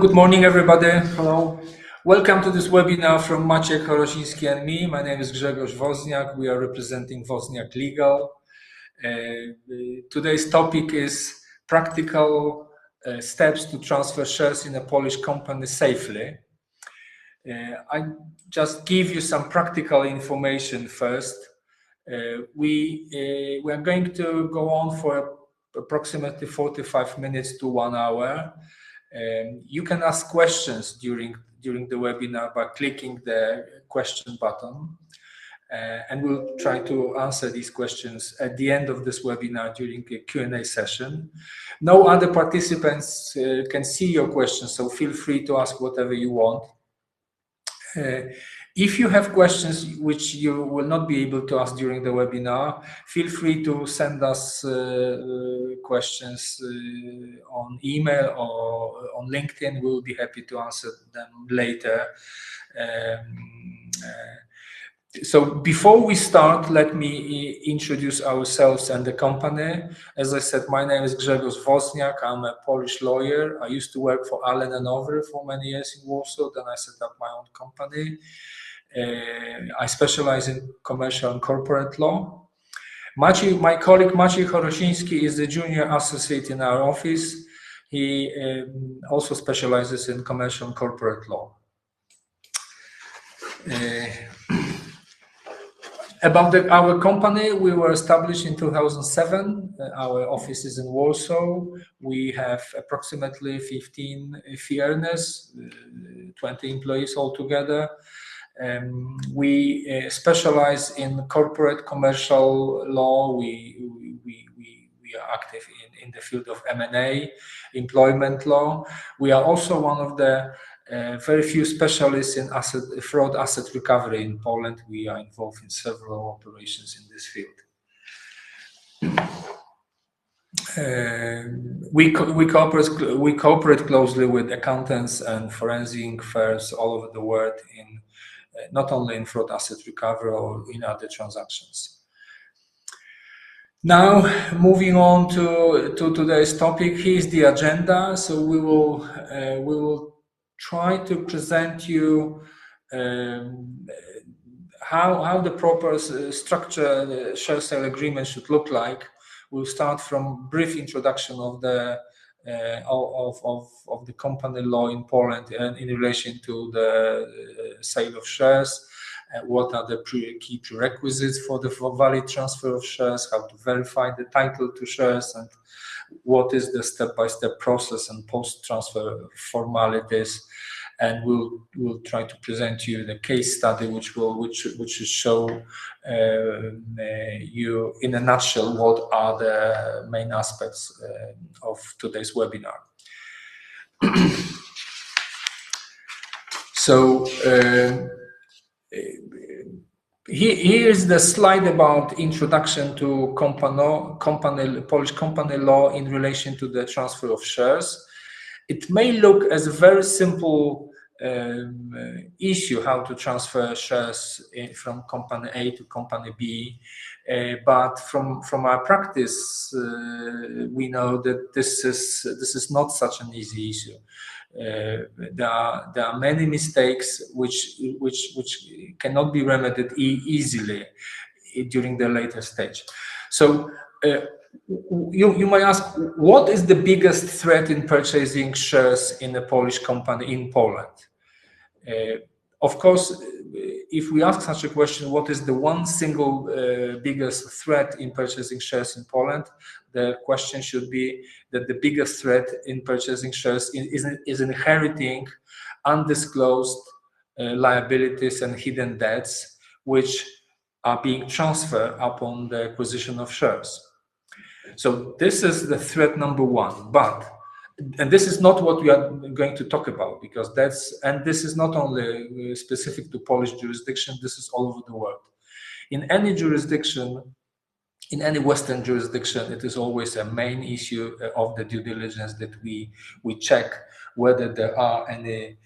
good morning, everybody. Hello. Welcome to this webinar from Maciej Chorosiński and me. My name is Grzegorz Wozniak. We are representing Wozniak Legal. Today's topic is practical steps to transfer shares in a Polish company safely. I just give you some practical information first. We are going to go on for approximately 45 minutes to 1 hour. You can ask questions during the webinar by clicking the question button, and we'll try to answer these questions at the end of this webinar during a Q&A session. No other participants can see your questions, so feel free to ask whatever you want. If you have questions which you will not be able to ask during the webinar, feel free to send us questions on email or on LinkedIn. We'll be happy to answer them later. So before we start, let me introduce ourselves and the company. As I said, my name is Grzegorz Wozniak. I'm a Polish lawyer. I used to work for Allen & Overy for many years in Warsaw. Then I set up my own company. I specialize in commercial and corporate law. My colleague Maciej Chorosiński is the junior associate in our office. He also specializes in commercial and corporate law. About our company, we were established in 2007. Our office is in Warsaw. We have approximately 15 fee earners, 20 employees altogether. We specialize in corporate commercial law. We are active in the field of M&A, employment law. We are also one of the very few specialists in fraud asset recovery in Poland. We are involved in several operations in this field. We cooperate closely with accountants and forensic firms all over the world, in not only in fraud asset recovery or in other transactions. Now, moving on to today's topic, here's the agenda. So we will try to present you how the proper structure share sale agreement should look like. We'll start from brief introduction of the company law in Poland and in relation to the sale of shares. What are the key prerequisites for valid transfer of shares? How to verify the title to shares, and what is the step-by-step process and post-transfer formalities. And we'll try to present you the case study, which will show you in a nutshell what are the main aspects of today's webinar. So here is the slide about introduction to Polish company law in relation to the transfer of shares. It may look as a very simple issue, how to transfer shares from company A to company B, but from our practice, we know that this is not such an easy issue. There are many mistakes which cannot be remedied easily during the later stage. So you might ask, what is the biggest threat in purchasing shares in a Polish company in Poland? Of course, if we ask such a question, what is the one single biggest threat in purchasing shares in Poland? The question should be that the biggest threat in purchasing shares is inheriting undisclosed liabilities and hidden debts, which are being transferred upon the acquisition of shares. So this is the threat number one, and this is not what we are going to talk about, because this is not only specific to Polish jurisdiction, this is all over the world. In any jurisdiction, in any Western jurisdiction, it is always a main issue of the due diligence that we check whether there are any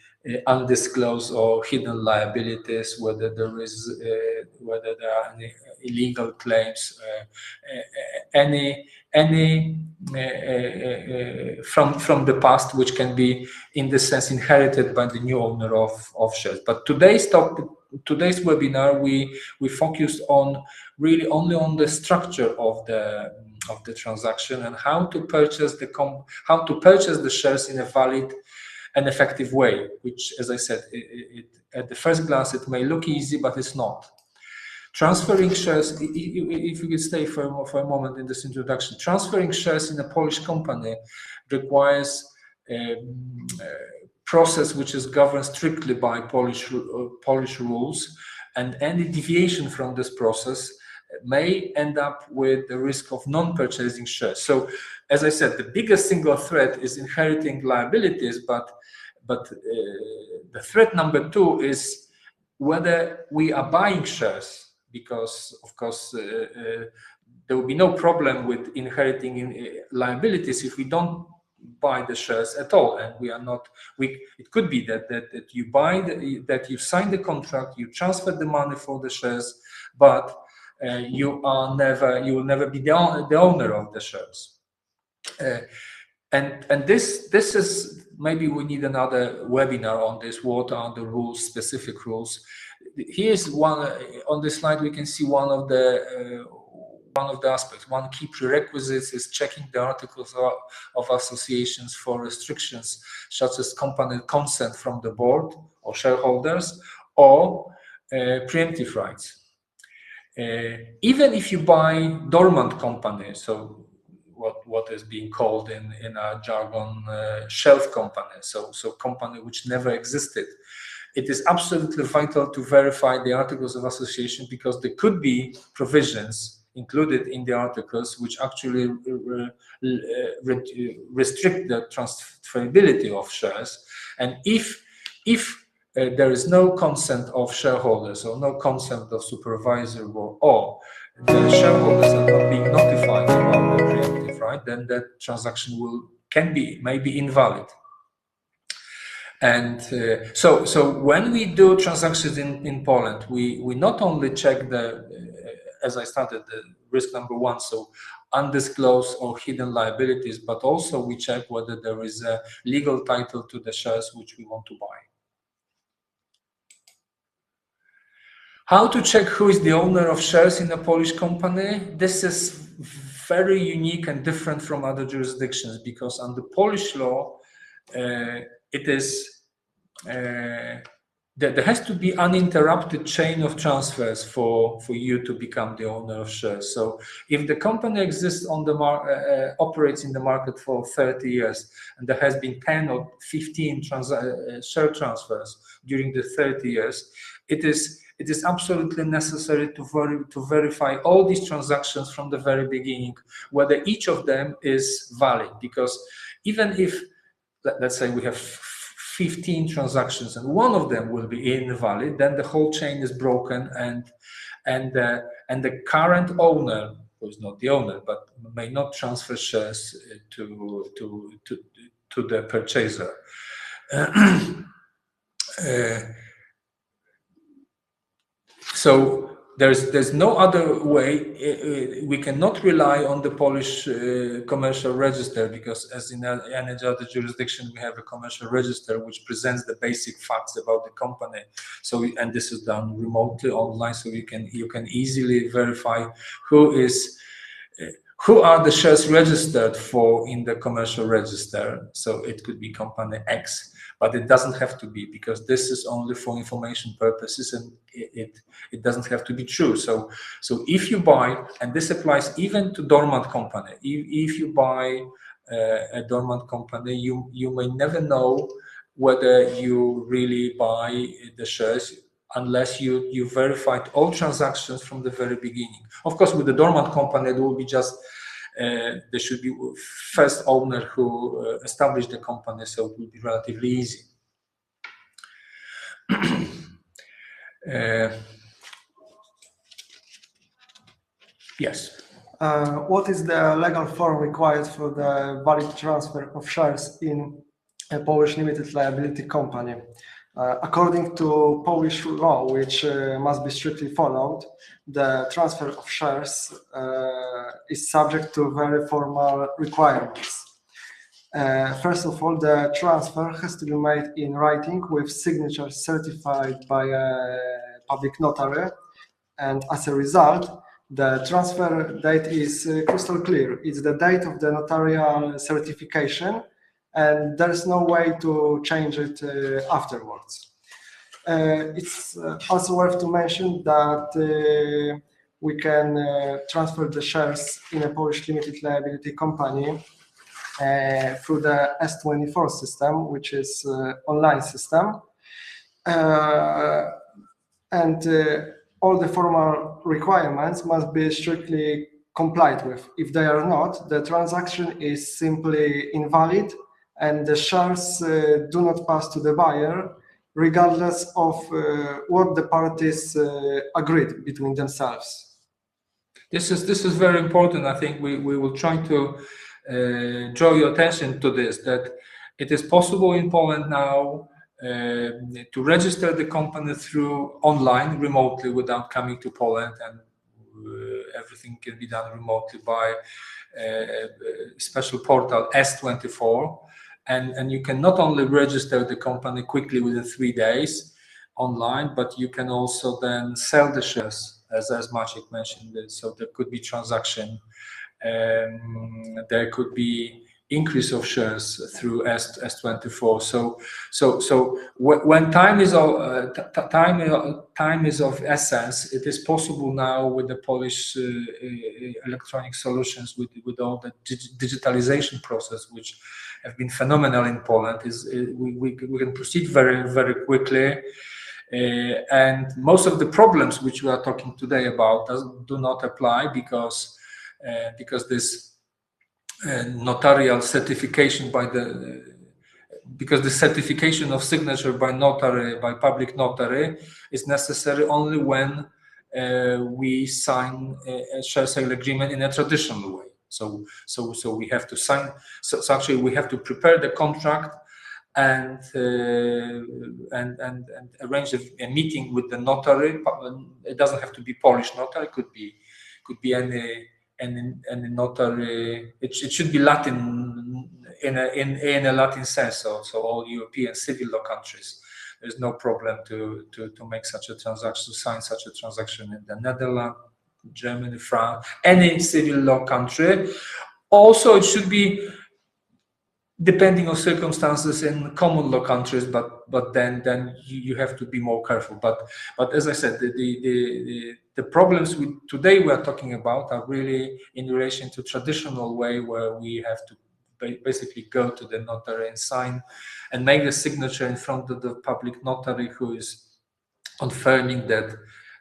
undisclosed or hidden liabilities, whether there are any illegal claims, any any from the past, which can be in this sense inherited by the new owner of shares. But today's webinar, we focused on really only on the structure of the transaction and how to purchase the shares in a valid and effective way, which, as I said, at the first glance it may look easy, but it's not. Transferring shares, if we could stay for a moment in this introduction, transferring shares in a Polish company requires a process which is governed strictly by Polish rules, and any deviation from this process may end up with the risk of non-purchasing shares. So, as I said, the biggest single threat is inheriting liabilities, but the threat number two is whether we are buying shares, because of course there will be no problem with inheriting liabilities if we don't buy the shares at all, and we are not. It could be that you buy that you sign the contract, you transfer the money for the shares, but you will never be the owner of the shares. And this is, maybe we need another webinar on this. What are the rules, specific rules? Here's one on this slide. We can see one of the aspects. One key prerequisite is checking the articles of associations for restrictions such as company consent from the board or shareholders, or preemptive rights. Even if you buy dormant company, so what is being called in our jargon shelf company, so company which never existed, it is absolutely vital to verify the articles of association, because there could be provisions included in the articles which actually restrict the transferability of shares. And if there is no consent of shareholders or no consent of supervisor, or the shareholders are not being notified about the preemptive right, then that transaction may be invalid. And so when we do transactions in Poland, we not only check as I started, the risk number one, so undisclosed or hidden liabilities, but also we check whether there is a legal title to the shares which we want to buy. How to check who is the owner of shares in a Polish company? This is very unique and different from other jurisdictions, because under Polish law, it is there has to be uninterrupted chain of transfers for you to become the owner of shares. So if the company exists on the operates in the market for 30 years, and there has been 10 or 15 share transfers during the 30 years, it is absolutely necessary to verify all these transactions from the very beginning, whether each of them is valid. Because even if, let's say, we have 15 transactions and one of them will be invalid, then the whole chain is broken, and the current owner, who is not the owner, but may not transfer shares to the purchaser. So there's no other way. We cannot rely on the Polish commercial register, because as in any other jurisdiction, we have a commercial register which presents the basic facts about the company. So, and this is done remotely online, so you can easily verify who are the shares registered for in the commercial register. So it could be company X, but it doesn't have to be, because this is only for information purposes, and it doesn't have to be true. So if you buy, and this applies even to dormant company, if you buy a dormant company, you may never know whether you really buy the shares unless you verified all transactions from the very beginning. Of course, with the dormant company, it will be just there should be first owner who established the company, so it will be relatively easy. Yes. What is the legal form required for the valid transfer of shares in a Polish limited liability company? According to Polish law, which must be strictly followed, the transfer of shares is subject to very formal requirements. First of all, the transfer has to be made in writing with signature certified by a public notary, and as a result, the transfer date is crystal clear. It's the date of the notarial certification, and there's no way to change it afterwards. It's also worth to mention that we can transfer the shares in a Polish limited liability company through the S24 system, which is online system, and all the formal requirements must be strictly complied with. If they are not, the transaction is simply invalid, and the shares do not pass to the buyer, regardless of what the parties agreed between themselves. This is very important. I think we will try to draw your attention to this, that it is possible in Poland now to register the company through online remotely without coming to Poland, and everything can be done remotely by a special portal S24. And you can not only register the company quickly within 3 days online, but you can also then sell the shares, as Maciek mentioned. So there could be transaction, there could be increase of shares through S24. So when time is of essence, it is possible now with the Polish electronic solutions, with all the digitalization process, which have been phenomenal in Poland. We can proceed very, very quickly, and most of the problems which we are talking today about do not apply because this notarial certification because the certification of signature by notary, by public notary, is necessary only when we sign a share sale agreement in a traditional way. So we have to sign. So actually, we have to prepare the contract and arrange a meeting with the notary. It doesn't have to be Polish notary. Could be any notary. It should be Latin in a Latin sense. So all European civil law countries, there's no problem to make such a transaction, to sign such a transaction in the Netherlands, Germany, France, any civil law country. Also, it should be, depending on circumstances, in common law countries, but then you have to be more careful. But as I said, the problems today we are talking about are really in relation to traditional way, where we have to basically go to the notary and sign and make the signature in front of the public notary, who is confirming that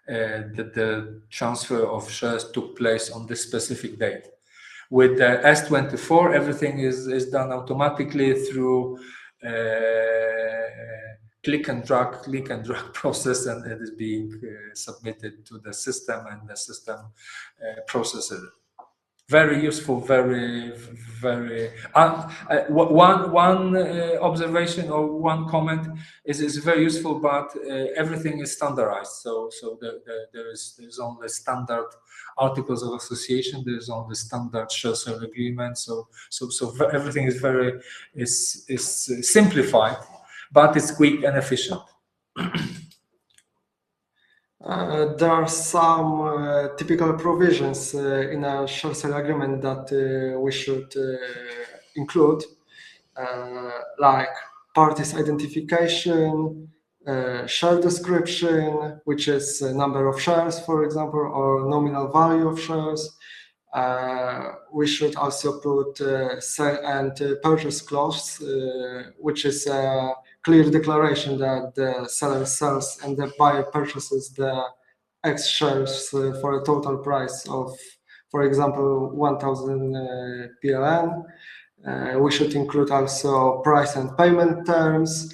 the transfer of shares took place on this specific date. With the S24, everything is done automatically through click and drag process, and it is being submitted to the system, and the system processes it. Very useful, very. One observation or one comment is very useful, but everything is standardized. So there's only standard articles of association. There's only standard share sale agreement. So everything is simplified, but it's quick and efficient. There are some typical provisions in a share sale agreement that we should include, like parties identification, share description, which is number of shares, for example, or nominal value of shares. We should also put sale and purchase clause, which is a clear declaration that the seller sells and the buyer purchases the X shares for a total price of, for example, 1,000 PLN. We should include also price and payment terms.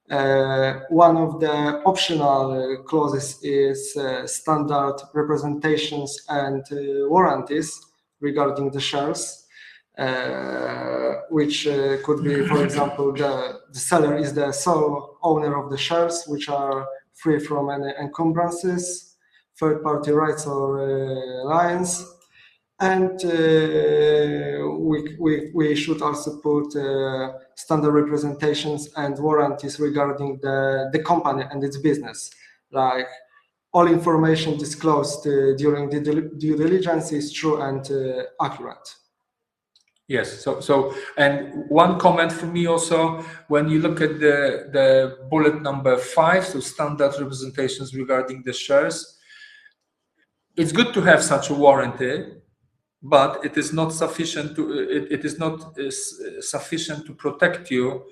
One of the optional clauses is standard representations and warranties regarding the shares. which could be, for example, the seller is the sole owner of the shares, which are free from any encumbrances, third-party rights or liens. And we should also put standard representations and warranties regarding the company and its business, like all information disclosed during the due diligence is true and accurate. Yes. So, and one comment from me also, when you look at the bullet number 5, so standard representations regarding the shares, it's good to have such a warranty, but it is not sufficient to sufficient to protect you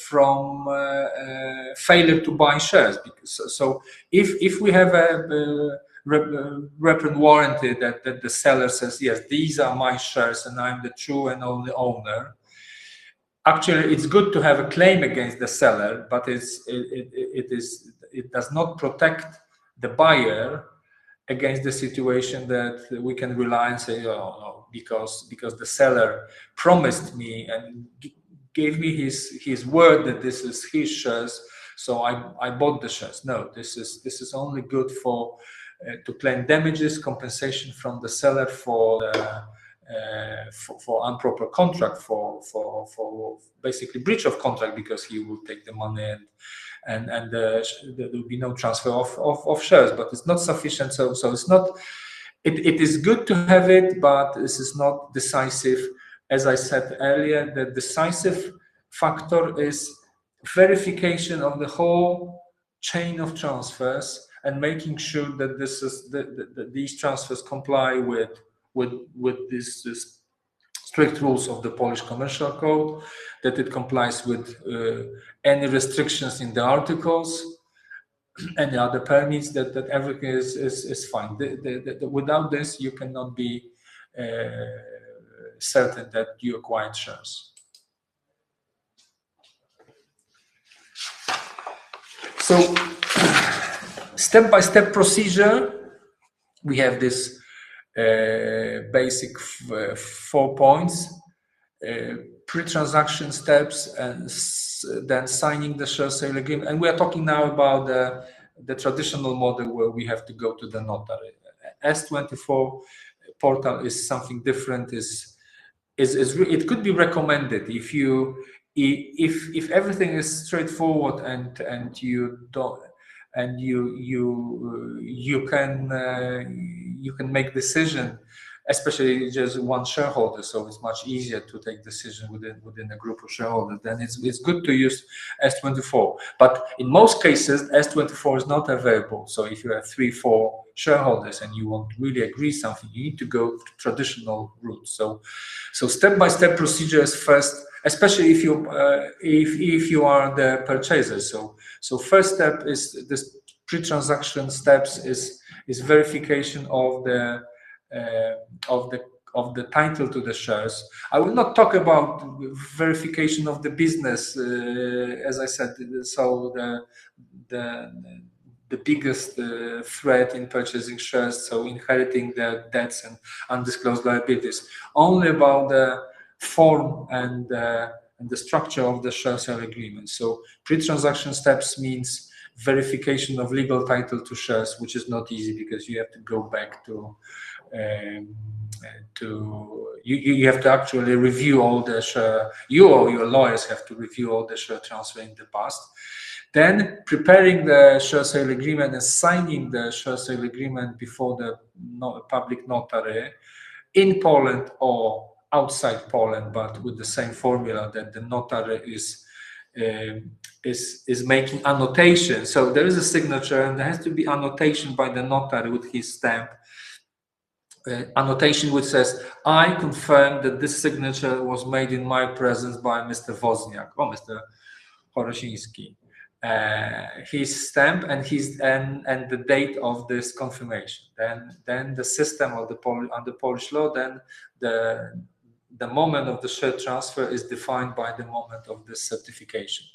from failure to buy shares. So if we have a written warranty that the seller says, yes, these are my shares and I'm the true and only owner, actually it's good to have a claim against the seller, but it does not protect the buyer against the situation that we can rely and say, oh no, because the seller promised me and gave me his word that this is his shares, so I bought the shares. No, this is only good for to claim damages, compensation from the seller for improper contract, for basically breach of contract, because he will take the money and there will be no transfer of shares, but it's not sufficient. So it's not. It is good to have it, but this is not decisive. As I said earlier, the decisive factor is verification of the whole chain of transfers and making sure that these transfers comply with these strict rules of the Polish Commercial Code, that it complies with any restrictions in the articles, any other permits, that everything is fine. Without this, you cannot be certain that you acquired shares. So, step-by-step procedure, we have this basic 4 points: pre-transaction steps, and then signing the share sale agreement. And we are talking now about the traditional model where we have to go to the notary. S24 portal is something different. It could be recommended if everything is straightforward and you don't, and you can make decision, especially just one shareholder, so it's much easier to take decision within a group of shareholders. Then it's good to use S24. But in most cases, S24 is not available. So if you have 3-4 shareholders and you want to really agree something, you need to go to traditional routes. So step-by-step procedure is first, especially if you are the purchaser. So first step is this pre-transaction steps is verification of the title to the shares. I will not talk about verification of the business, as I said. So the biggest threat in purchasing shares, so inheriting the debts and undisclosed liabilities. Only about the form and the structure of the share sale agreement. So pre-transaction steps means verification of legal title to shares, which is not easy because you have to go back to you have to actually review all the share. You or your lawyers have to review all the share transfer in the past. Then preparing the share sale agreement and signing the share sale agreement before the public notary in Poland or outside Poland, but with the same formula that the notary is making annotation. So there is a signature and there has to be annotation by the notary with his stamp. Annotation which says, I confirm that this signature was made in my presence by Mr. Wozniak or Mr. Horosiński. His stamp and and the date of this confirmation. Then the system of under Polish law, then the moment of the share transfer is defined by the moment of this certification.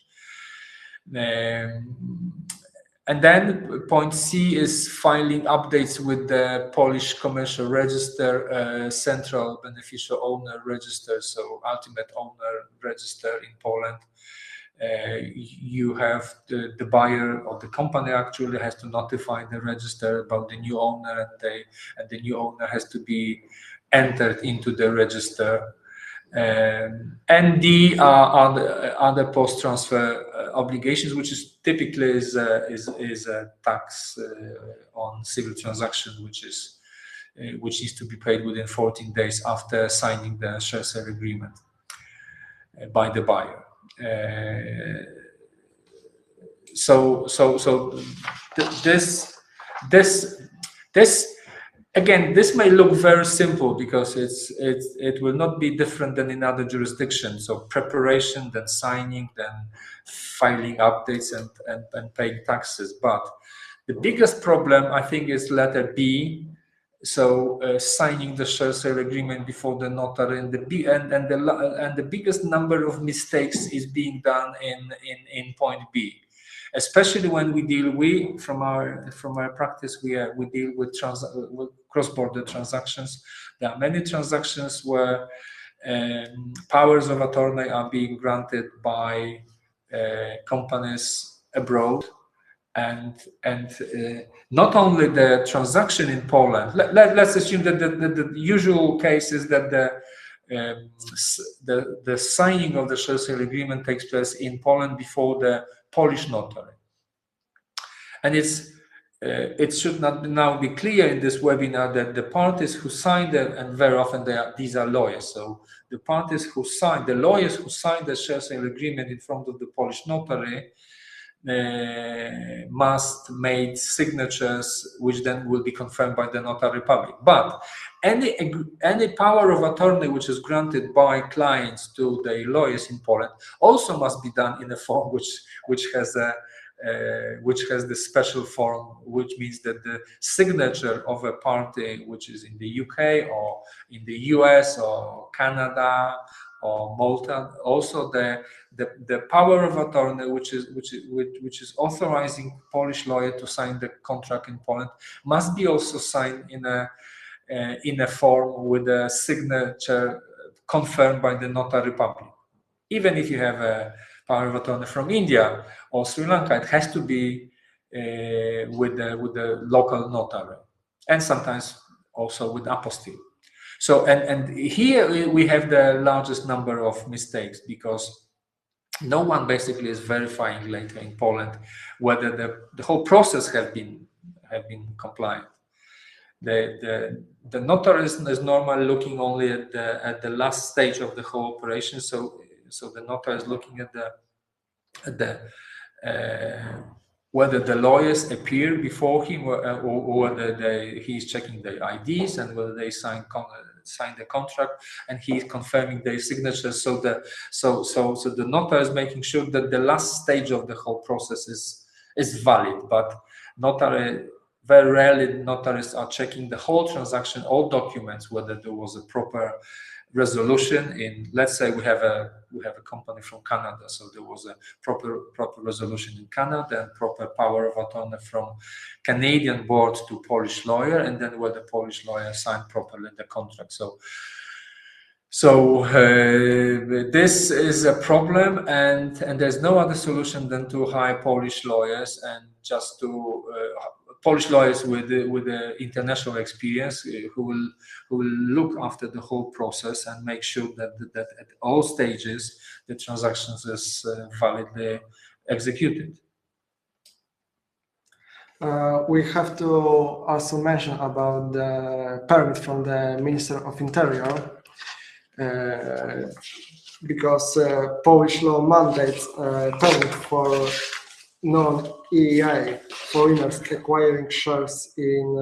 And then point C is filing updates with the Polish Commercial Register, Central Beneficial Owner Register, so Ultimate Owner Register in Poland. You have the buyer or the company actually has to notify the register about the new owner, and the new owner has to be entered into the register. And the other post-transfer obligations, which is typically is a tax on civil transaction, which needs to be paid within 14 days after signing the share sale agreement by the buyer. This again, this may look very simple because it will not be different than in other jurisdictions. So preparation, then signing, then filing updates and paying taxes. But the biggest problem, I think, is letter B. So signing the share sale agreement before the notary, and the biggest number of mistakes is being done in point B. Especially when we deal from our practice, we deal with cross-border transactions. There are many transactions where powers of attorney are being granted by companies abroad, and not only the transaction in Poland. Let's assume that the usual case is that the signing of the share sale agreement takes place in Poland before the Polish notary. And it should not now be clear in this webinar that the parties who signed it, and very often these are lawyers, so the parties who signed, the lawyers who signed the share sale agreement in front of the Polish notary must make signatures, which then will be confirmed by the notary public. But any power of attorney which is granted by clients to the lawyers in Poland also must be done in a form which has the special form, which means that the signature of a party which is in the UK or in the US or Canada or Malta, also the power of attorney, which is authorizing Polish lawyer to sign the contract in Poland, must be also signed in a form with a signature confirmed by the notary public. Even if you have a power of attorney from India or Sri Lanka, it has to be with the local notary, and sometimes also with apostille. So and here we have the largest number of mistakes, because no one basically is verifying later in Poland whether the whole process have been compliant. The notary is normally looking only at the last stage of the whole operation. So the notary is looking at whether the lawyers appear before him, or whether he's checking their IDs and whether they sign the contract, and he's confirming their signatures. So the notary is making sure that the last stage of the whole process is valid. But very rarely notaries are checking the whole transaction, all documents, whether there was a proper resolution in, let's say we have a company from Canada, so there was a proper resolution in Canada and proper power of attorney from Canadian board to Polish lawyer, and then where the Polish lawyer signed properly the contract. So this is a problem, and there's no other solution than to hire Polish lawyers, and just to Polish lawyers with the international experience, who will look after the whole process and make sure that at all stages the transactions is validly executed. We have to also mention about the permit from the Minister of Interior, because Polish law mandates permit for non-EEA foreigners acquiring shares in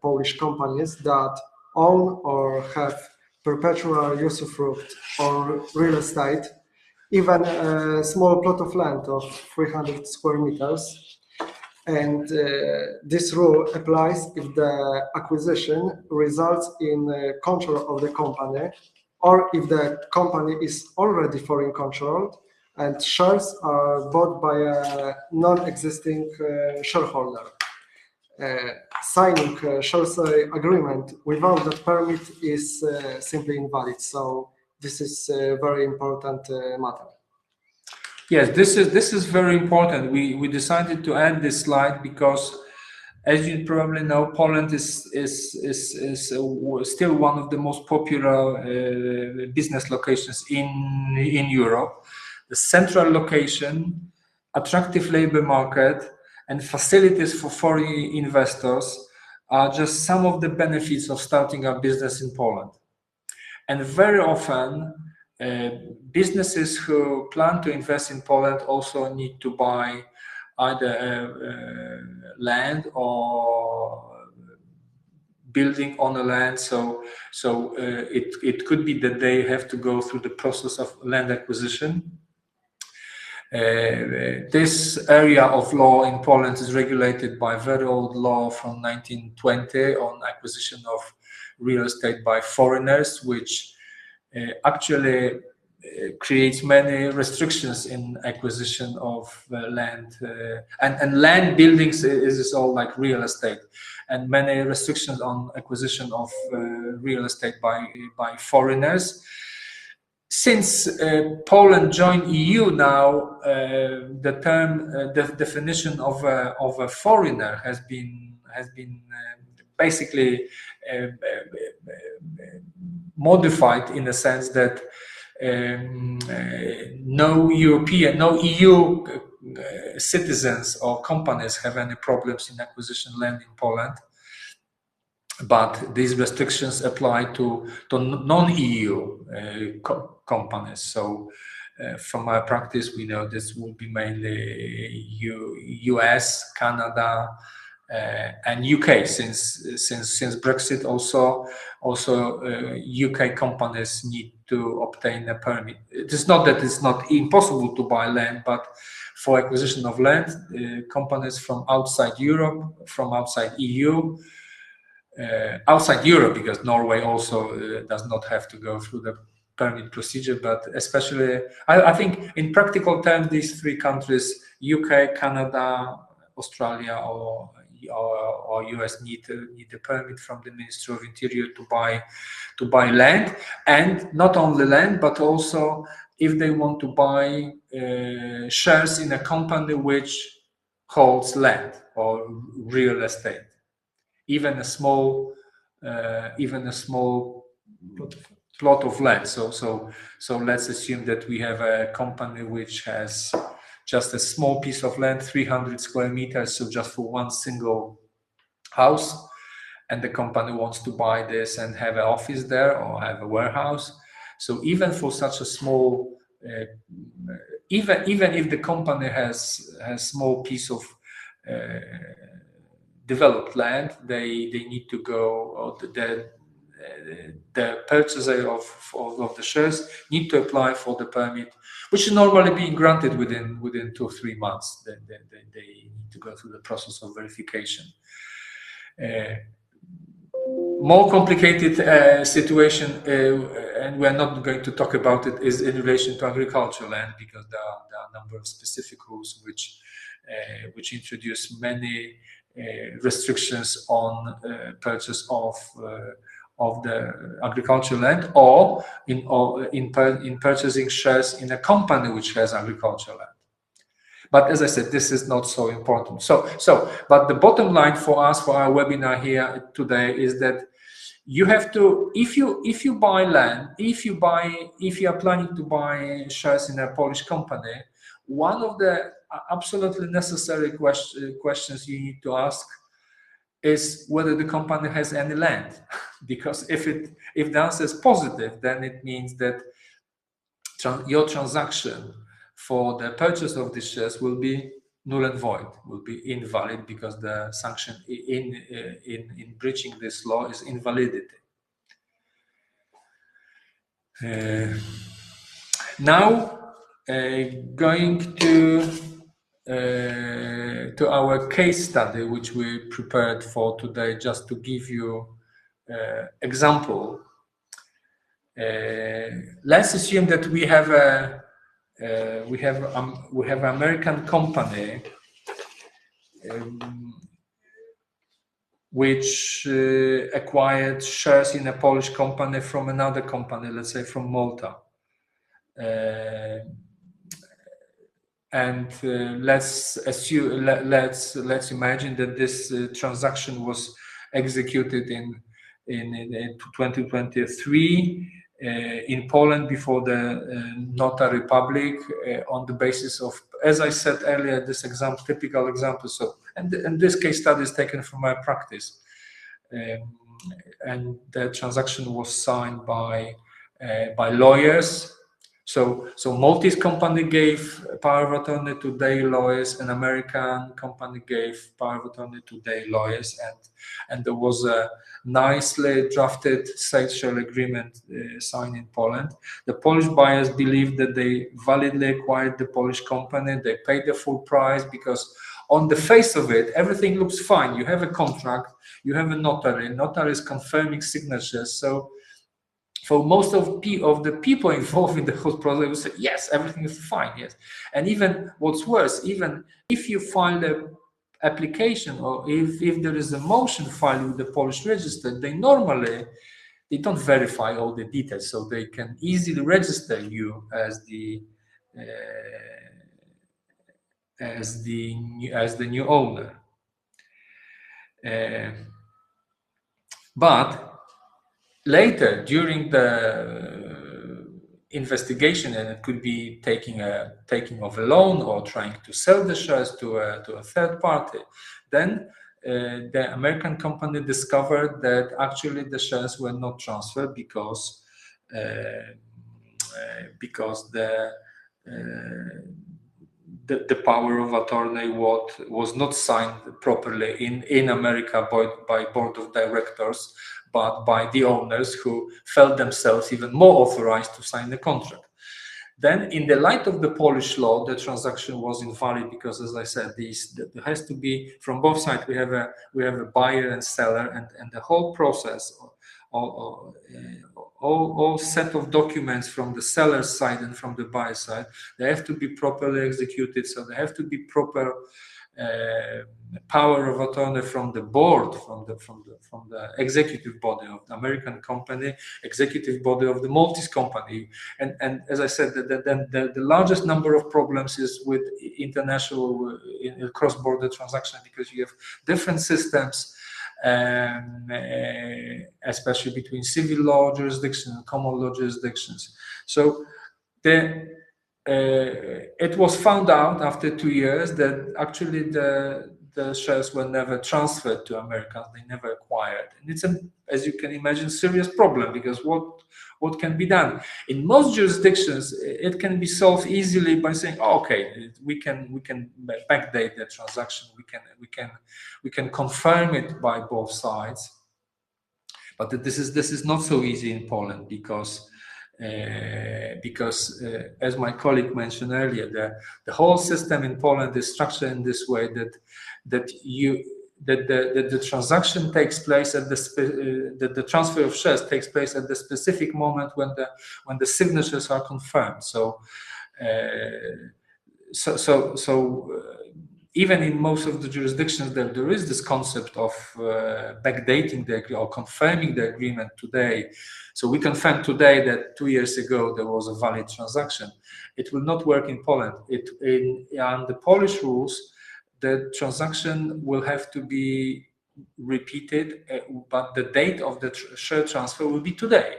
Polish companies that own or have perpetual usufruct or real estate, even a small plot of land of 300 square meters. And this rule applies if the acquisition results in control of the company, or if the company is already foreign controlled, and shares are bought by a non-existing shareholder. Signing a shares agreement without that permit is simply invalid. So this is a very important matter. Yes, this is very important. We decided to add this slide because, as you probably know, Poland is still one of the most popular business locations in Europe. The central location, attractive labor market, and facilities for foreign investors are just some of the benefits of starting a business in Poland. And very often, businesses who plan to invest in Poland also need to buy either land or building on a land. So it could be that they have to go through the process of land acquisition. This area of law in Poland is regulated by very old law from 1920 on acquisition of real estate by foreigners, which actually creates many restrictions in acquisition of land, and land buildings is all like real estate, and many restrictions on acquisition of real estate by foreigners. Since Poland joined EU now, the term, the definition of a foreigner has been basically modified in the sense that no EU citizens or companies have any problems in acquisition land in Poland. But these restrictions apply to non-EU companies. So from our practice, we know this will be mainly US, Canada, and UK. Since Brexit, also UK companies need to obtain a permit. It is not that it's not impossible to buy land, but for acquisition of land, companies from outside Europe, from outside EU. Outside Europe, because Norway also does not have to go through the permit procedure, but especially, I think in practical terms, these three countries, UK, Canada, Australia, or US need a permit from the Ministry of Interior to buy land, and not only land, but also if they want to buy shares in a company which holds land or real estate. Even a small plot of land. So let's assume that we have a company which has just a small piece of land, 300 square meters, so just for one single house, and the company wants to buy this and have an office there or have a warehouse. So even for such a small, even if the company has a small piece of developed land, they need to go, or the purchaser of the shares need to apply for the permit, which is normally being granted within 2 or 3 months. They need to go through the process of verification. More complicated situation, and we're not going to talk about it, is in relation to agricultural land, because there are a number of specific rules which introduce many restrictions on purchase of the agricultural land, or in purchasing shares in a company which has agricultural land. But as I said, this is not so important. But the bottom line for us, for our webinar here today, is that you have to, if you buy land, if you are planning to buy shares in a Polish company, one of the absolutely necessary questions you need to ask is whether the company has any land. Because if the answer is positive, then it means that your transaction for the purchase of these shares will be null and void, will be invalid, because the sanction in breaching this law is invalidity. Now, going to our case study, which we prepared for today, just to give you example. Let's assume that we have we have an American company which acquired shares in a Polish company from another company, let's say from Malta. And let's imagine that this transaction was executed in 2023 in Poland before the notary public on the basis of, as I said earlier, this example, typical example. So, and this case study is taken from my practice, and the transaction was signed by lawyers. So Maltese company gave power of attorney to their lawyers, an American company gave power of attorney to their lawyers, and there was a nicely drafted sale share agreement signed in Poland. The Polish buyers believed that they validly acquired the Polish company. They paid the full price because on the face of it, everything looks fine. You have a contract, you have a notary is confirming signatures. So for most of the people involved in the whole process, they would say, yes, everything is fine, yes. And even what's worse, even if you file the application or if there is a motion filed with the Polish register, they don't verify all the details, so they can easily register you as the new owner. But later, during the investigation, and it could be taking of a loan or trying to sell the shares to a third party, then the American company discovered that actually the shares were not transferred because the power of attorney was not signed properly in America by board of directors, but by the owners who felt themselves even more authorized to sign the contract. Then, in the light of the Polish law, the transaction was invalid because, as I said, there has to be from both sides. We have a buyer and seller, and the whole process, all set of documents from the seller's side and from the buyer side, they have to be properly executed. So they have to be proper power of attorney from the board, from the executive body of the American company, executive body of the Maltese company, and as I said, the largest number of problems is with international cross-border transactions because you have different systems, especially between civil law jurisdictions and common law jurisdictions. So it was found out after 2 years that actually the shares were never transferred to Americans, they never acquired. And it's, as you can imagine, serious problem because what can be done? In most jurisdictions, it can be solved easily by saying, oh, okay, we can backdate the transaction, we can confirm it by both sides. But this is not so easy in Poland because as my colleague mentioned earlier, the whole system in Poland is structured in this way that the transaction takes place at the transfer of shares takes place at the specific moment when the signatures are confirmed. So even in most of the jurisdictions, there is this concept of backdating or confirming the agreement today. So we confirm today that 2 years ago there was a valid transaction. It will not work in Poland. On the Polish rules, the transaction will have to be repeated, but the date of the share transfer will be today.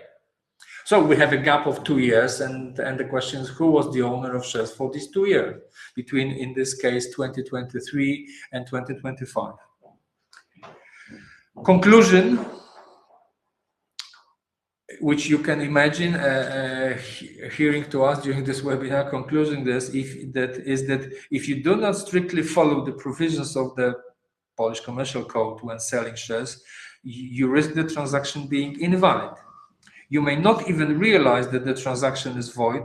So we have a gap of 2 years, and the question is, who was the owner of shares for these 2 years, between, in this case, 2023 and 2025. Conclusion, which you can imagine hearing to us during this webinar, concluding is that if you do not strictly follow the provisions of the Polish Commercial Code when selling shares, you risk the transaction being invalid. You may not even realize that the transaction is void,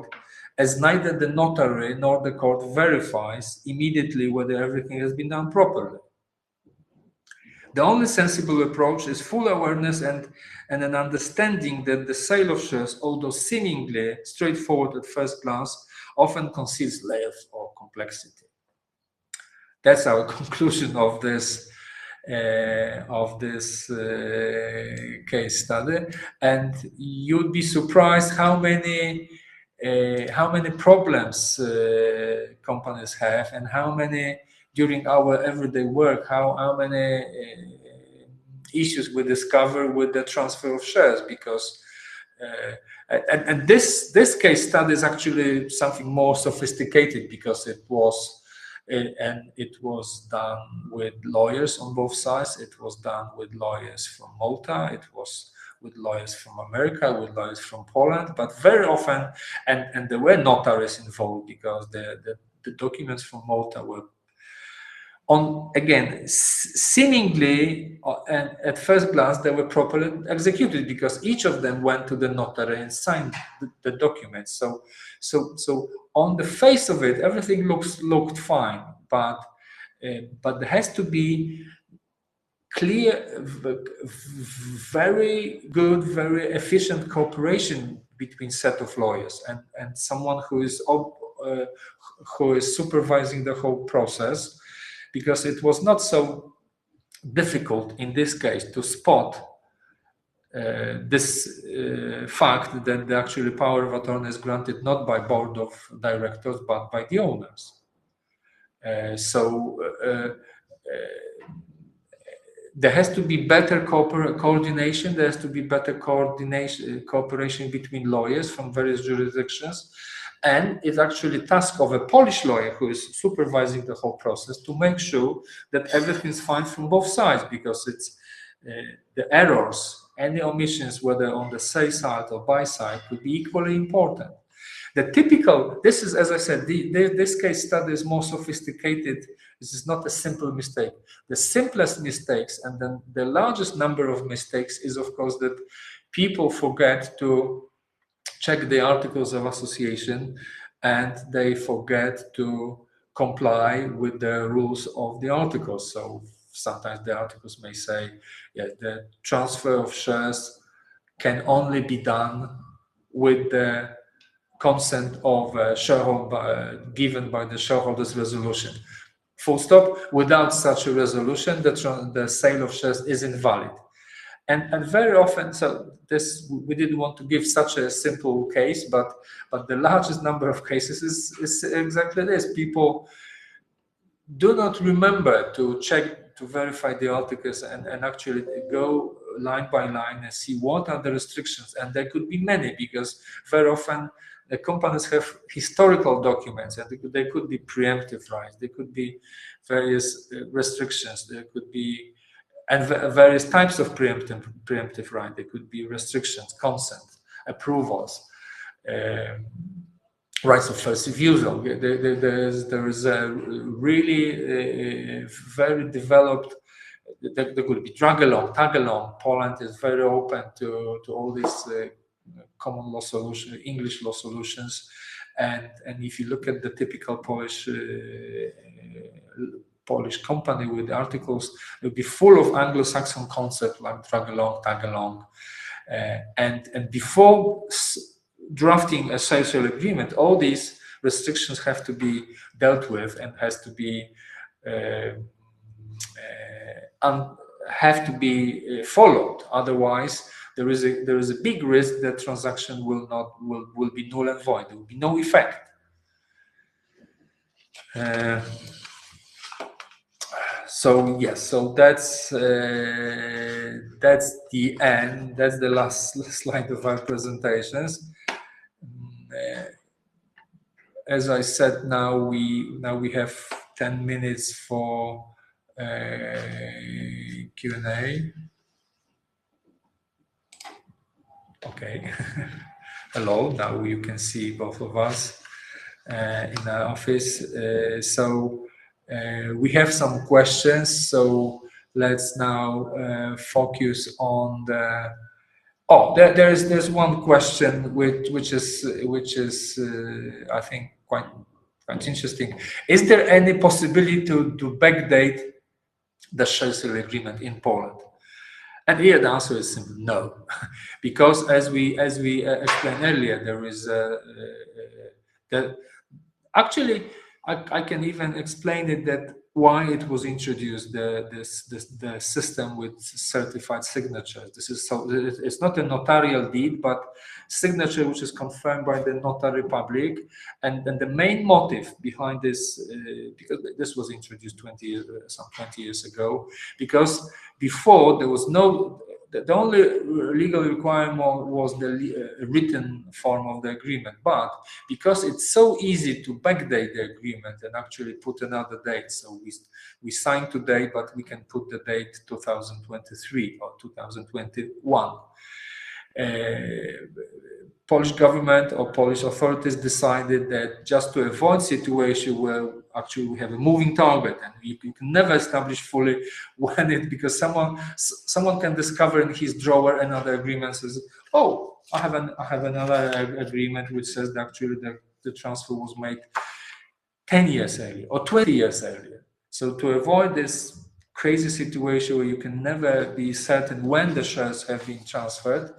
as neither the notary nor the court verifies immediately whether everything has been done properly. The only sensible approach is full awareness and and an understanding that the sale of shares, although seemingly straightforward at first glance, often conceals layers of complexity. That's our conclusion of this case study, and you'd be surprised how many problems companies have, and how many during our everyday work, how many issues we discover with the transfer of shares, because and this case study is actually something more sophisticated, because it was done with lawyers on both sides. It was done with lawyers from Malta. It was with lawyers from America, with lawyers from Poland. But very often, and there were notaries involved, because the documents from Malta were seemingly, and at first glance, they were properly executed, because each of them went to the notary and signed the documents. So on the face of it, everything looked fine, but there has to be clear, very good, very efficient cooperation between set of lawyers and someone who is supervising the whole process, because it was not so difficult in this case to spot this fact that the actual power of attorney is granted not by board of directors but by the owners. There has to be better coordination. There has to be better cooperation between lawyers from various jurisdictions, and it's actually the task of a Polish lawyer who is supervising the whole process to make sure that everything is fine from both sides, because it's the errors, any omissions, whether on the sell side or buy side, could be equally important. The typical, this is, as I said, this case study is more sophisticated. This is not a simple mistake. The simplest mistakes, and then the largest number of mistakes, is of course that people forget to check the articles of association, and they forget to comply with the rules of the articles. So sometimes the articles may say, yeah, the transfer of shares can only be done with the consent of shareholder given by the shareholders' resolution. Full stop. Without such a resolution, the sale of shares is invalid. And very often, so this, we didn't want to give such a simple case, but the largest number of cases is exactly this. People do not remember to check, to verify the articles, and actually go line by line and see what are the restrictions. And there could be many, because very often the companies have historical documents, and they could be preemptive rights, there could be various restrictions, there could be, and various types of preemptive right. There could be restrictions, consent, approvals, rights of first refusal. There is a really very developed. There could be drag along, tag along. Poland is very open to all these common law solutions, English law solutions, and if you look at the typical Polish company with the articles, it will be full of Anglo-Saxon concepts like drag along, tag along, and before drafting a social agreement, all these restrictions have to be dealt with and has to be followed. Otherwise, there is a big risk that transaction will be null and void. There will be no effect. So yes, so that's the end. That's the last slide of our presentations. As I said, now we have 10 minutes for Q&A. Okay. Hello. Now you can see both of us in our office. So we have some questions. So let's now focus on the. Oh, there's one question which is I think quite interesting. Is there any possibility to backdate the share sale agreement in Poland? And here the answer is simple: no, because as we explained earlier, there is that actually I can even explain it that why it was introduced, the system with certified signatures. This is so it's not a notarial deed, but signature which is confirmed by the notary public. And the main motive behind this, because this was introduced 20 years ago, because before there was no, the only legal requirement was the written form of the agreement. But because it's so easy to backdate the agreement and actually put another date, so we sign today, but we can put the date 2023 or 2021. Polish government or Polish authorities decided that just to avoid situation where actually we have a moving target and you can never establish fully when it, because someone can discover in his drawer another agreement, says, oh, I have another agreement which says that actually the transfer was made 10 years earlier or 20 years earlier. So to avoid this crazy situation where you can never be certain when the shares have been transferred,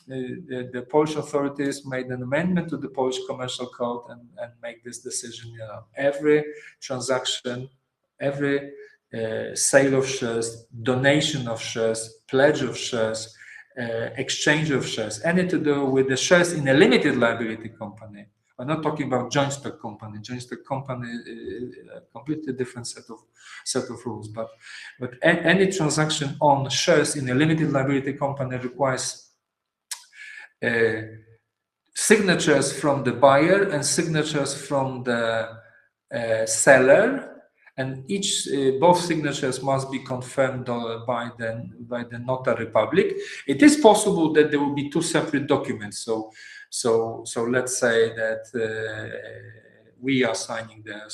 the Polish authorities made an amendment to the Polish Commercial Code and make this decision. You know, every transaction, every sale of shares, donation of shares, pledge of shares, exchange of shares, any to do with the shares in a limited liability company. We're not talking about joint stock company. Joint stock company is a completely different set of rules. But any transaction on shares in a limited liability company requires signatures from the buyer and signatures from the seller, and both signatures must be confirmed by the notary public. It is possible that there will be two separate documents. So let's say that we are signing the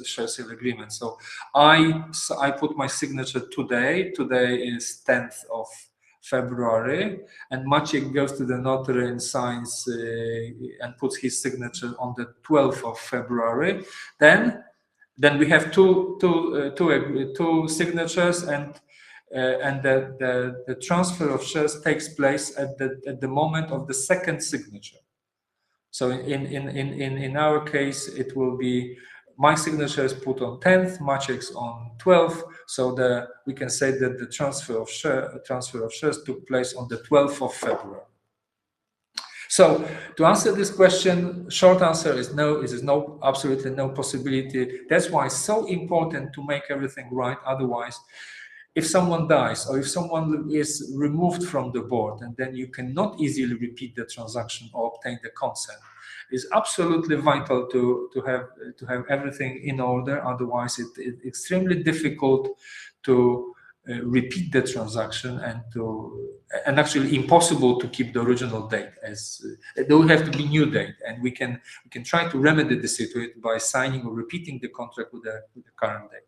share sale agreement. So I put my signature today. Today is 10th of February, and Maciek goes to the notary and signs and puts his signature on the 12th of February. Then we have two signatures, and the transfer of shares takes place at the moment of the second signature. So in our case, it will be my signature is put on 10th, Maciek's on 12th, so we can say that the transfer of shares took place on the 12th of February. So to answer this question, short answer is no. It is absolutely no possibility. That's why it's so important to make everything right. Otherwise, if someone dies or if someone is removed from the board, and then you cannot easily repeat the transaction or obtain the consent, it's absolutely vital to have everything in order. Otherwise, it's extremely difficult to repeat the transaction and actually impossible to keep the original date. As there will have to be new date, and we can try to remedy the situation by signing or repeating the contract with the current date.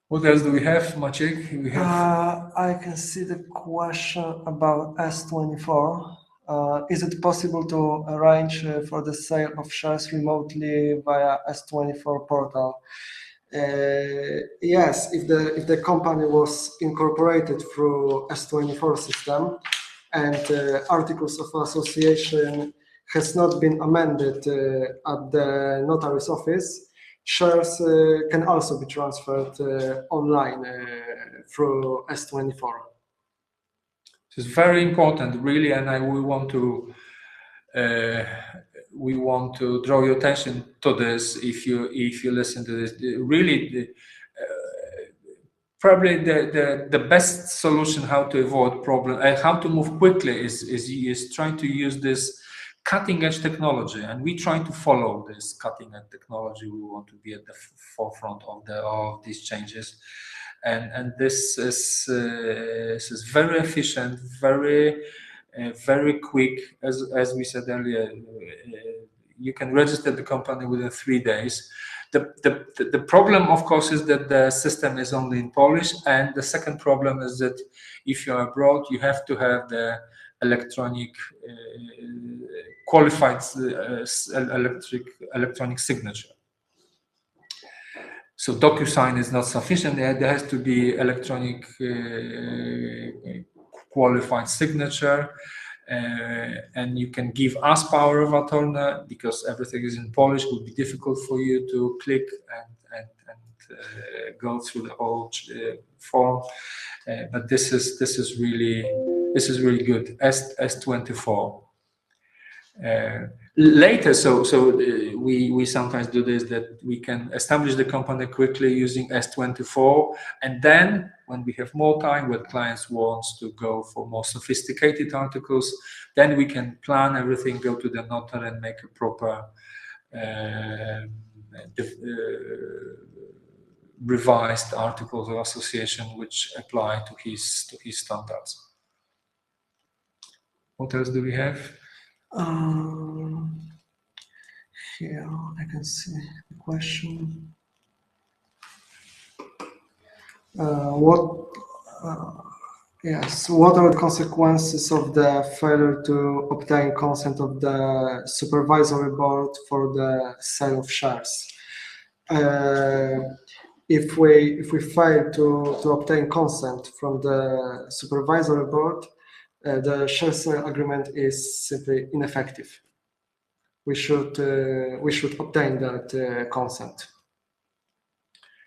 What else do we have, Maciek? I can see the question about S24. Is it possible to arrange for the sale of shares remotely via S24 portal? Yes, if the company was incorporated through S24 system and articles of association has not been amended at the notary's office, shares can also be transferred online through S24. It's very important, really, and we want to draw your attention to this. If you listen to this, really, probably the best solution how to avoid problem and how to move quickly is trying to use this cutting-edge technology, and we try to follow this cutting-edge technology. We want to be at the forefront of these changes, and this is very efficient, very quick. As we said earlier, you can register the company within 3 days. The problem, of course, is that the system is only in Polish, and the second problem is that if you are abroad, you have to have the electronic qualified electronic signature. So DocuSign is not sufficient. There has to be electronic qualified signature, and you can give us power of attorney because everything is in Polish. It would be difficult for you to click and go through the whole form. But this is really good. S24. Later, we sometimes do this, that we can establish the company quickly using S24, and then when we have more time, when clients wants to go for more sophisticated articles, then we can plan everything, go to the notary and make a proper revised articles of association which apply to his standards. What else do we have? Here I can see the question. What are the consequences of the failure to obtain consent of the supervisory board for the sale of shares? If we fail to obtain consent from the supervisory board, the share sale agreement is simply ineffective. We should obtain that consent.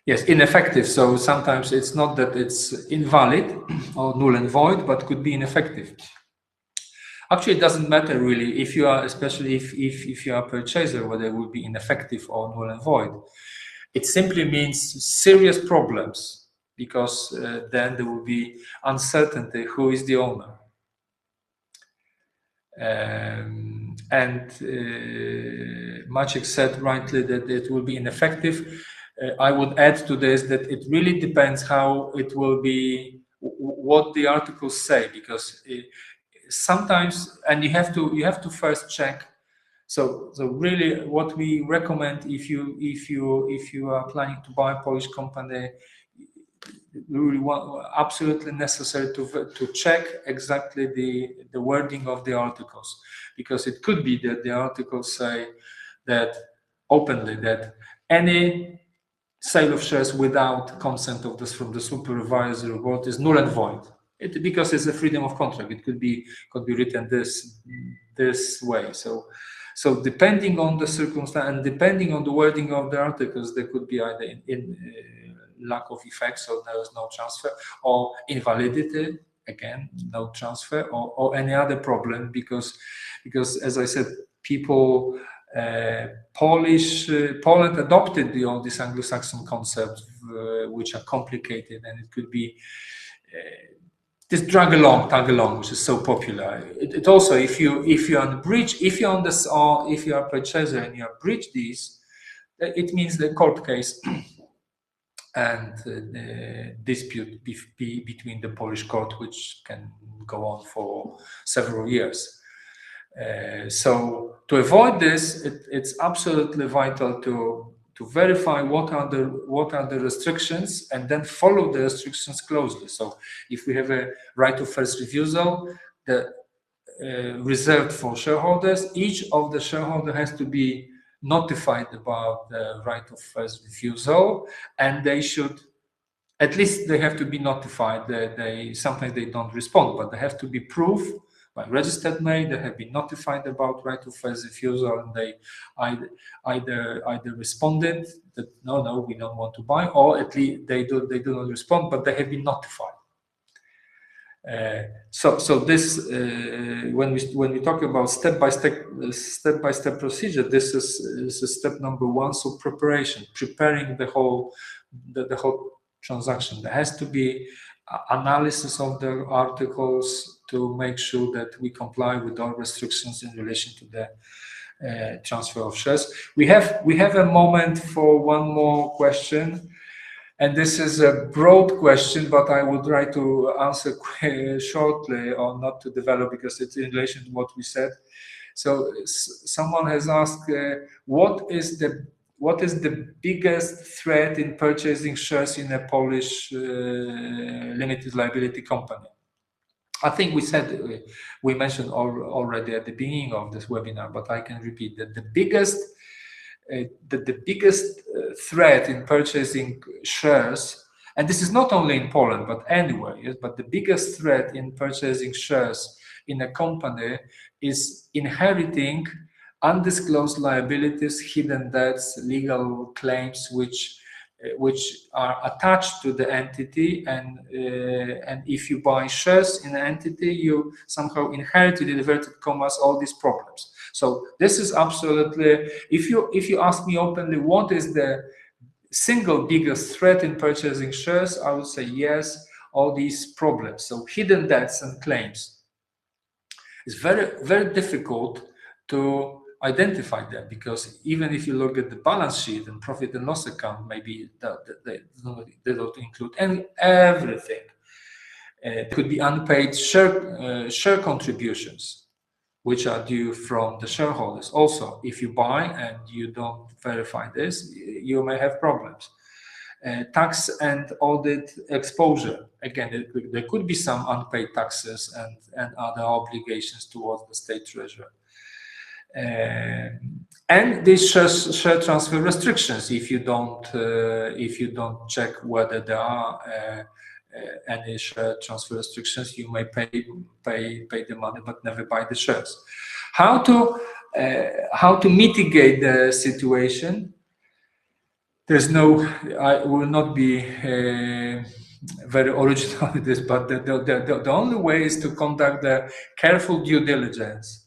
Yes, ineffective. So sometimes it's not that it's invalid or null and void, but could be ineffective. Actually, it doesn't matter really if you are, especially if you are a purchaser, whether it will be ineffective or null and void. It simply means serious problems, because then there will be uncertainty who is the owner. Maciek said rightly that it will be ineffective. I would add to this that it really depends how it will be, what the articles say, because sometimes, and you have to first check. So really, what we recommend if you are planning to buy a Polish company, really absolutely necessary to check exactly the wording of the articles, because it could be that the articles say that openly that any sale of shares without consent from the supervisory board is null and void. Because it's a freedom of contract. It could be written this way. So depending on the circumstance and depending on the wording of the articles, there could be either in lack of effect, so there is no transfer, or invalidity, again, no transfer, or any other problem, because as I said, people, Poland adopted all these Anglo-Saxon concepts, which are complicated, and it could be this drag along, tag along, which is so popular. It also, if you're on the breach, if you're on this, or if you are a purchaser and you have breached these, it means the court case and dispute between the Polish court, which can go on for several years. So to avoid this, it's absolutely vital to verify what are the restrictions, and then follow the restrictions closely. So if we have a right of first refusal, reserved for shareholders, each of the shareholder has to be notified about the right of first refusal, and they should, at least they have to be notified. Sometimes they don't respond, but they have to be proof by registered mail. They have been notified about right of first refusal, and they either responded that no, we don't want to buy, or at least they do not respond, but they have been notified. So this when we talk about step-by-step procedure, this is step number one. So preparing the whole transaction. There has to be analysis of the articles to make sure that we comply with all restrictions in relation to the transfer of shares. We have a moment for one more question. And this is a broad question, but I will try to answer shortly, or not to develop, because it's in relation to what we said. So someone has asked, what is the biggest threat in purchasing shares in a Polish limited liability company? I think we mentioned already at the beginning of this webinar, but I can repeat that the biggest threat in purchasing shares, and this is not only in Poland but anywhere, yes, but the biggest threat in purchasing shares in a company is inheriting undisclosed liabilities, hidden debts, legal claims which are attached to the entity, and if you buy shares in an entity, you somehow inherit, in inverted commas, all these problems. So this is absolutely, if you ask me openly, what is the single biggest threat in purchasing shares, I would say yes, all these problems. So hidden debts and claims. It's very difficult to identify them, because even if you look at the balance sheet and profit and loss account, maybe they don't include everything. It could be unpaid share contributions, which are due from the shareholders. Also, if you buy and you don't verify this, you may have problems. Tax and audit exposure. Again, there could be some unpaid taxes and other obligations towards the state treasurer. And these share transfer restrictions, if you don't check whether there are any share transfer restrictions, you may pay the money but never buy the shares. How to mitigate the situation? I will not be very original with this, but the only way is to conduct the careful due diligence,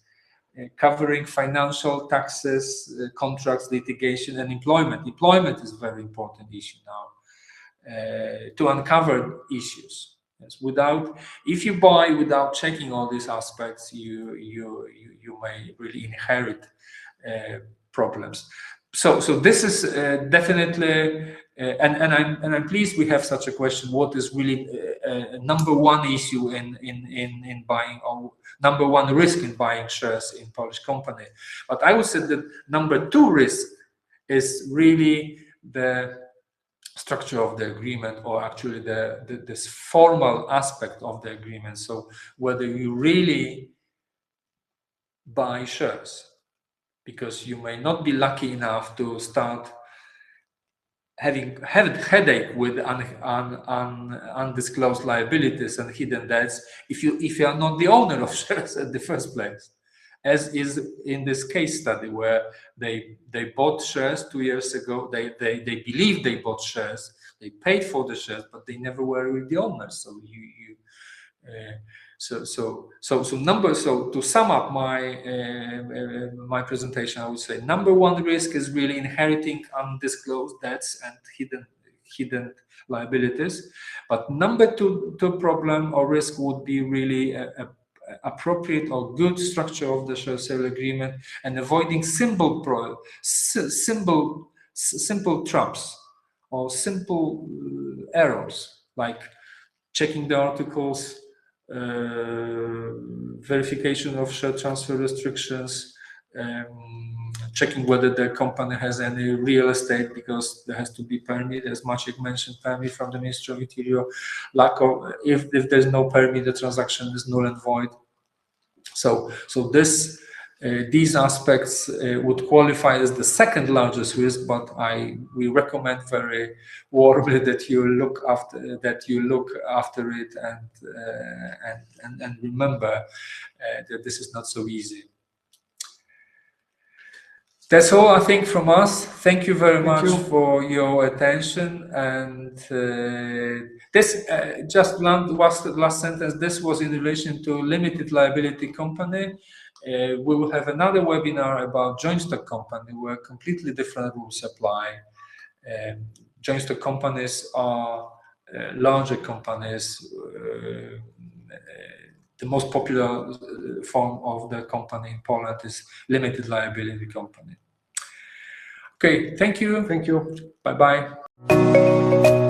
covering financial, taxes, contracts, litigation, and employment. Employment is a very important issue now, to uncover issues. Yes, if you buy without checking all these aspects, you may really inherit problems. So this is definitely, and I'm pleased we have such a question. What is really number one issue in buying, or number one risk in buying shares in Polish company? But I would say that number two risk is really the structure of the agreement, or actually this formal aspect of the agreement. So whether you really buy shares, because you may not be lucky enough to start having headache with undisclosed liabilities and hidden debts if you are not the owner of shares at the first place, as is in this case study where they bought shares 2 years ago. They believe they bought shares, they paid for the shares, but they never were really the owners. So So to sum up my presentation, I would say number one risk is really inheriting undisclosed debts and hidden liabilities. But number two problem or risk would be really a appropriate or good structure of the share sale agreement, and avoiding simple traps or simple errors, like checking the articles, verification of share transfer restrictions, checking whether the company has any real estate, because there has to be permit, as Maciek mentioned, permit from the Ministry of Interior. Lack of, if there's no permit, the transaction is null and void. So these aspects would qualify as the second largest risk, but we recommend very warmly that you look after it and remember that this is not so easy. That's all, I think, from us. Thank you very much for your attention. And this just last sentence. This was in relation to limited liability company. We will have another webinar about joint stock company, where completely different rules apply. Joint stock companies are larger companies. The most popular form of the company in Poland is limited liability company. Okay, thank you. Thank you. Bye-bye.